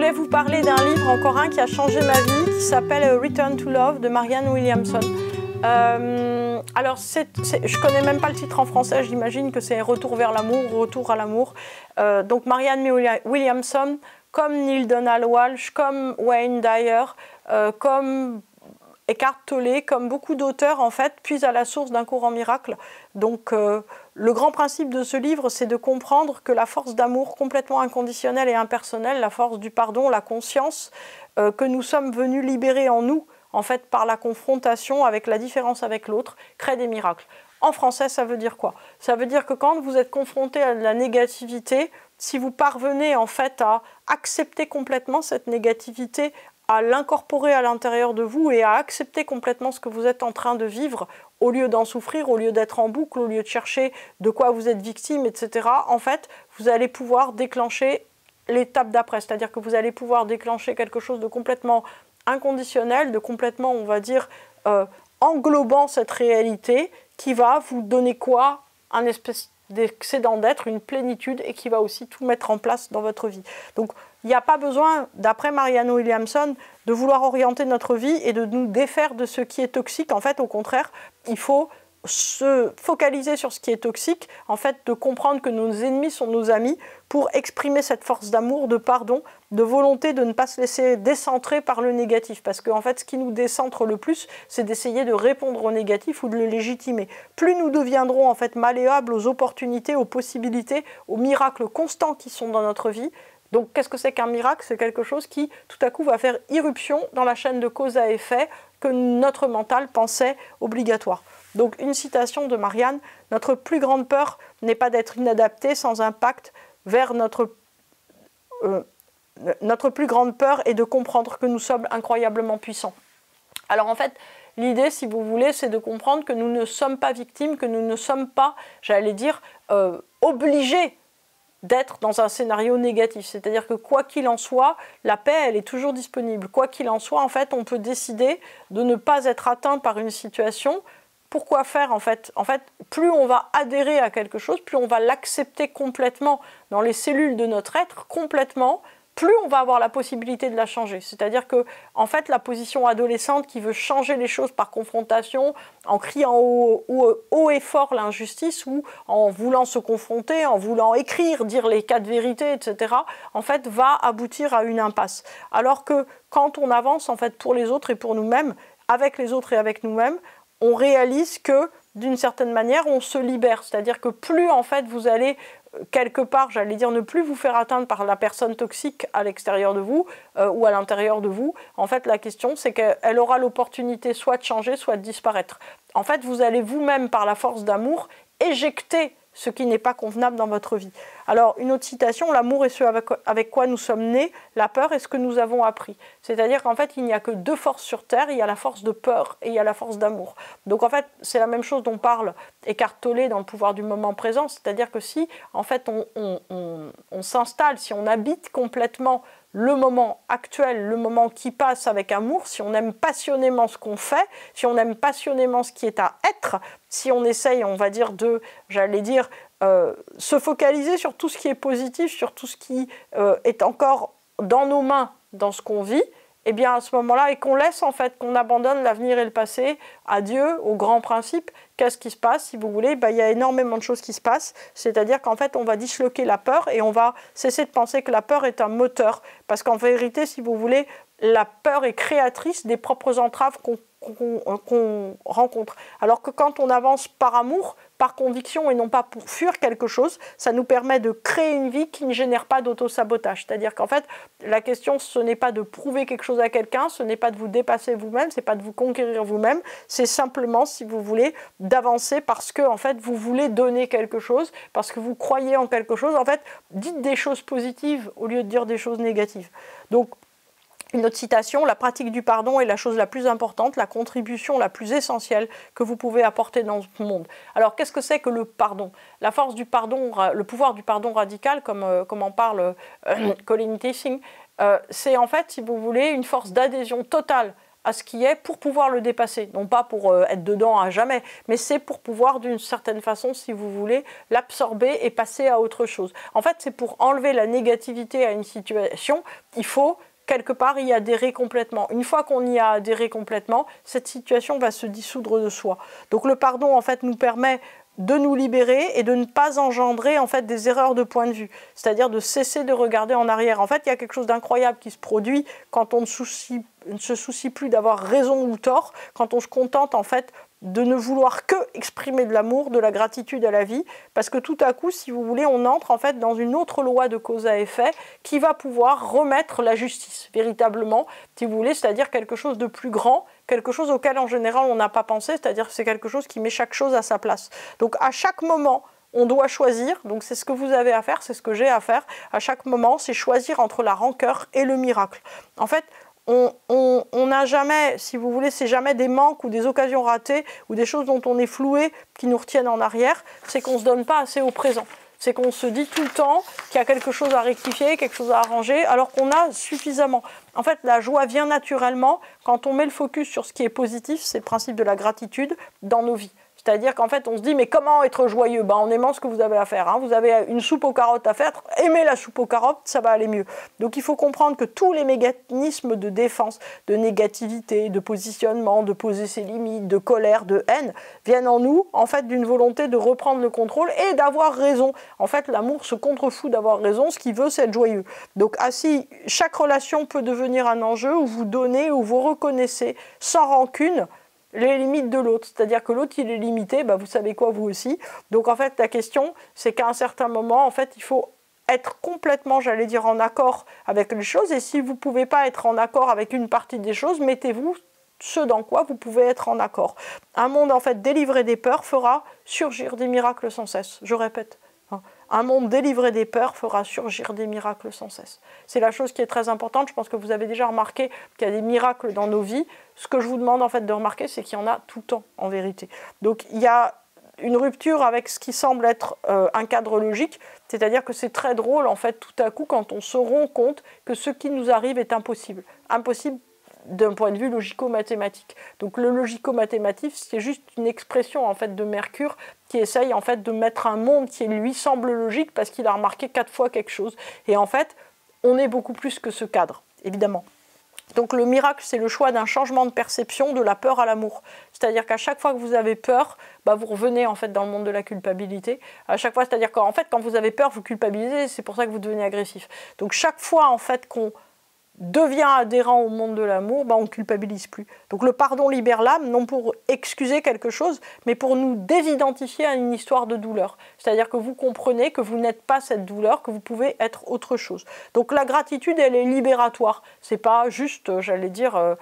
voulais vous parler d'un livre, encore un qui a changé ma vie, qui s'appelle Return to Love de Marianne Williamson. Alors, je ne connais même pas le titre en français, j'imagine que c'est Retour vers l'amour, Retour à l'amour. Donc Marianne Williamson, comme Neale Donald Walsch, comme Wayne Dyer, comme Eckhart Tolle, comme beaucoup d'auteurs, en fait, puisent à la source d'un courant miracle. Donc, le grand principe de ce livre, c'est de comprendre que la force d'amour complètement inconditionnelle et impersonnelle, la force du pardon, la conscience que nous sommes venus libérer en nous, en fait, par la confrontation avec la différence avec l'autre, crée des miracles. En français, ça veut dire quoi? Ça veut dire que quand vous êtes confronté à de la négativité, si vous parvenez en fait à accepter complètement cette négativité, à l'incorporer à l'intérieur de vous et à accepter complètement ce que vous êtes en train de vivre, au lieu d'en souffrir, au lieu d'être en boucle, au lieu de chercher de quoi vous êtes victime, etc., en fait, vous allez pouvoir déclencher l'étape d'après, c'est-à-dire que vous allez pouvoir déclencher quelque chose de complètement inconditionnel, de complètement, on va dire, englobant cette réalité, qui va vous donner quoi? Un espèce d'excédent d'être, une plénitude, et qui va aussi tout mettre en place dans votre vie. Donc, il n'y a pas besoin, d'après Marianne Williamson, de vouloir orienter notre vie et de nous défaire de ce qui est toxique. En fait, au contraire, il faut se focaliser sur ce qui est toxique, en fait, de comprendre que nos ennemis sont nos amis pour exprimer cette force d'amour, de pardon, de volonté de ne pas se laisser décentrer par le négatif. Parce qu'en fait, ce qui nous décentre le plus, c'est d'essayer de répondre au négatif ou de le légitimer. Plus nous deviendrons en fait malléables aux opportunités, aux possibilités, aux miracles constants qui sont dans notre vie. Donc, qu'est-ce que c'est qu'un miracle? C'est quelque chose qui, tout à coup, va faire irruption dans la chaîne de cause à effet que notre mental pensait obligatoire. Donc, une citation de Marianne, « Notre plus grande peur n'est pas d'être inadapté sans impact vers notre plus grande peur est de comprendre que nous sommes incroyablement puissants. » Alors, en fait, l'idée, si vous voulez, c'est de comprendre que nous ne sommes pas victimes, que nous ne sommes pas, j'allais dire, obligés d'être dans un scénario négatif. C'est-à-dire que quoi qu'il en soit, la paix, elle est toujours disponible. Quoi qu'il en soit, en fait, on peut décider de ne pas être atteint par une situation. Pourquoi faire, en fait? En fait, plus on va adhérer à quelque chose, plus on va l'accepter complètement dans les cellules de notre être, complètement, plus on va avoir la possibilité de la changer. C'est-à-dire que, en fait, la position adolescente qui veut changer les choses par confrontation, en criant haut et fort l'injustice, ou en voulant se confronter, en voulant écrire, dire les quatre vérités, etc., en fait, va aboutir à une impasse. Alors que quand on avance, en fait, pour les autres et pour nous-mêmes, avec les autres et avec nous-mêmes, on réalise que, d'une certaine manière, on se libère. C'est-à-dire que plus, en fait, vous allez quelque part, j'allais dire, ne plus vous faire atteindre par la personne toxique à l'extérieur de vous ou à l'intérieur de vous. En fait, la question, c'est qu'elle aura l'opportunité soit de changer, soit de disparaître. En fait, vous allez vous-même, par la force d'amour, éjecter ce qui n'est pas convenable dans votre vie. Alors, une autre citation, l'amour est ce avec quoi nous sommes nés, la peur est ce que nous avons appris. C'est-à-dire qu'en fait, il n'y a que deux forces sur Terre, il y a la force de peur et il y a la force d'amour. Donc en fait, c'est la même chose dont parle Eckhart Tolle dans Le pouvoir du moment présent, c'est-à-dire que si, en fait, on s'installe, si on habite complètement le moment actuel, le moment qui passe avec amour, si on aime passionnément ce qu'on fait, si on aime passionnément ce qui est à être, si on essaye, on va dire, j'allais dire, se focaliser sur tout ce qui est positif, sur tout ce qui est encore dans nos mains, dans ce qu'on vit, et bien à ce moment-là, et qu'on laisse en fait, qu'on abandonne l'avenir et le passé à Dieu, au grand principe, qu'est-ce qui se passe, si vous voulez? Il y a énormément de choses qui se passent, c'est-à-dire qu'en fait, on va disloquer la peur et on va cesser de penser que la peur est un moteur, parce qu'en vérité, si vous voulez, la peur est créatrice des propres entraves qu'on rencontre. Alors que quand on avance par amour, par conviction et non pas pour fuir quelque chose, ça nous permet de créer une vie qui ne génère pas d'auto-sabotage. C'est-à-dire qu'en fait, la question, ce n'est pas de prouver quelque chose à quelqu'un, ce n'est pas de vous dépasser vous-même, ce n'est pas de vous conquérir vous-même, c'est simplement, si vous voulez, d'avancer parce que en fait, vous voulez donner quelque chose, parce que vous croyez en quelque chose. En fait, dites des choses positives au lieu de dire des choses négatives. Donc, une autre citation, la pratique du pardon est la chose la plus importante, la contribution la plus essentielle que vous pouvez apporter dans ce monde. Alors, qu'est-ce que c'est que le pardon? La force du pardon, le pouvoir du pardon radical, comme en parle Colin Tissing, c'est en fait, si vous voulez, une force d'adhésion totale à ce qui est pour pouvoir le dépasser. Non pas pour être dedans à jamais, mais c'est pour pouvoir d'une certaine façon, si vous voulez, l'absorber et passer à autre chose. En fait, c'est pour enlever la négativité à une situation, il faut quelque part y adhérer complètement. Une fois qu'on y a adhéré complètement, cette situation va se dissoudre de soi. Donc le pardon, en fait, nous permet de nous libérer et de ne pas engendrer en fait des erreurs de point de vue, c'est-à-dire de cesser de regarder en arrière. En fait, il y a quelque chose d'incroyable qui se produit quand on ne se soucie plus d'avoir raison ou tort, quand on se contente en fait de ne vouloir que exprimer de l'amour, de la gratitude à la vie, parce que tout à coup, si vous voulez, on entre en fait dans une autre loi de cause à effet qui va pouvoir remettre la justice, véritablement, si vous voulez, c'est-à-dire quelque chose de plus grand, quelque chose auquel en général on n'a pas pensé, c'est-à-dire que c'est quelque chose qui met chaque chose à sa place. Donc à chaque moment, on doit choisir, donc c'est ce que vous avez à faire, c'est ce que j'ai à faire, à chaque moment, c'est choisir entre la rancœur et le miracle. En fait, on n'a jamais, si vous voulez, c'est jamais des manques ou des occasions ratées ou des choses dont on est floué qui nous retiennent en arrière, c'est qu'on ne se donne pas assez au présent. C'est qu'on se dit tout le temps qu'il y a quelque chose à rectifier, quelque chose à arranger, alors qu'on a suffisamment. En fait, la joie vient naturellement quand on met le focus sur ce qui est positif, c'est le principe de la gratitude dans nos vies. C'est-à-dire qu'en fait, on se dit, mais comment être joyeux? En aimant ce que vous avez à faire. Hein. Vous avez une soupe aux carottes à faire, aimez la soupe aux carottes, ça va aller mieux. Donc il faut comprendre que tous les mécanismes de défense, de négativité, de positionnement, de poser ses limites, de colère, de haine, viennent en nous, en fait, d'une volonté de reprendre le contrôle et d'avoir raison. En fait, l'amour se contrefout d'avoir raison, ce qu'il veut, c'est être joyeux. Donc ainsi, chaque relation peut devenir un enjeu où vous donnez, où vous reconnaissez, sans rancune, les limites de l'autre, c'est-à-dire que l'autre il est limité, vous savez quoi vous aussi. Donc en fait la question c'est qu'à un certain moment en fait il faut être complètement, j'allais dire, en accord avec les choses, et si vous ne pouvez pas être en accord avec une partie des choses, mettez-vous ce dans quoi vous pouvez être en accord. Un monde en fait délivré des peurs fera surgir des miracles sans cesse, je répète. Un monde délivré des peurs fera surgir des miracles sans cesse. C'est la chose qui est très importante. Je pense que vous avez déjà remarqué qu'il y a des miracles dans nos vies. Ce que je vous demande en fait de remarquer, c'est qu'il y en a tout le temps en vérité. Donc il y a une rupture avec ce qui semble être un cadre logique, c'est-à-dire que c'est très drôle en fait tout à coup quand on se rend compte que ce qui nous arrive est impossible. Impossible d'un point de vue logico-mathématique. Donc le logico-mathématique, c'est juste une expression en fait de Mercure qui essaye en fait de mettre un monde qui lui semble logique parce qu'il a remarqué 4 fois quelque chose. Et en fait, on est beaucoup plus que ce cadre, évidemment. Donc le miracle, c'est le choix d'un changement de perception de la peur à l'amour. C'est-à-dire qu'à chaque fois que vous avez peur, vous revenez en fait dans le monde de la culpabilité. À chaque fois, c'est-à-dire qu'en fait, quand vous avez peur, vous culpabilisez, c'est pour ça que vous devenez agressif. Donc chaque fois en fait qu'on devient adhérent au monde de l'amour, on ne culpabilise plus. Donc le pardon libère l'âme, non pour excuser quelque chose, mais pour nous désidentifier à une histoire de douleur. C'est-à-dire que vous comprenez que vous n'êtes pas cette douleur, que vous pouvez être autre chose. Donc la gratitude, elle est libératoire. C'est pas juste, j'allais dire,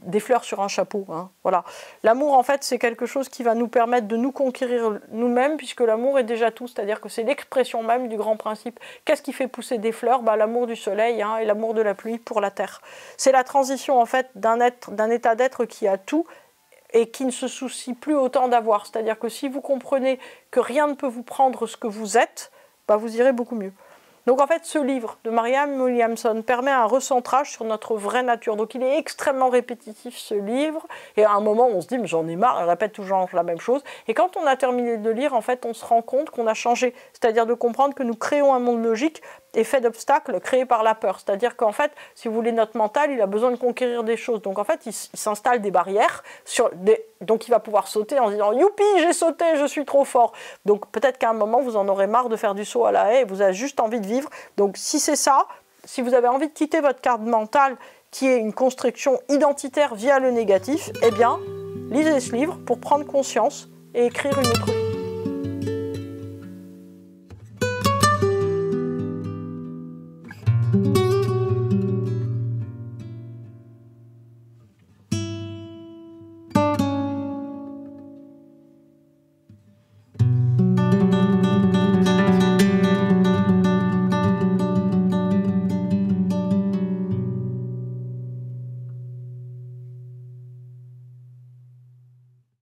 des fleurs sur un chapeau. Hein. Voilà. L'amour, en fait, c'est quelque chose qui va nous permettre de nous conquérir nous-mêmes, puisque l'amour est déjà tout. C'est-à-dire que c'est l'expression même du grand principe. Qu'est-ce qui fait pousser des fleurs? L'amour du soleil et l'amour de la pluie pour la terre. C'est la transition en fait d'un état d'être qui a tout et qui ne se soucie plus autant d'avoir. C'est-à-dire que si vous comprenez que rien ne peut vous prendre ce que vous êtes, vous irez beaucoup mieux. Donc en fait, ce livre de Marianne Williamson permet un recentrage sur notre vraie nature. Donc il est extrêmement répétitif ce livre, et à un moment on se dit mais j'en ai marre, elle répète toujours la même chose. Et quand on a terminé de lire, en fait on se rend compte qu'on a changé. C'est-à-dire de comprendre que nous créons un monde logique et fait d'obstacles créés par la peur. C'est-à-dire qu'en fait, si vous voulez, notre mental, il a besoin de conquérir des choses. Donc en fait, il s'installe des barrières, donc il va pouvoir sauter en disant « Youpi, j'ai sauté, je suis trop fort ». Donc peut-être qu'à un moment, vous en aurez marre de faire du saut à la haie et vous avez juste envie de vivre. Donc si c'est ça, si vous avez envie de quitter votre carte mentale qui est une construction identitaire via le négatif, eh bien, lisez ce livre pour prendre conscience et écrire une autre vie.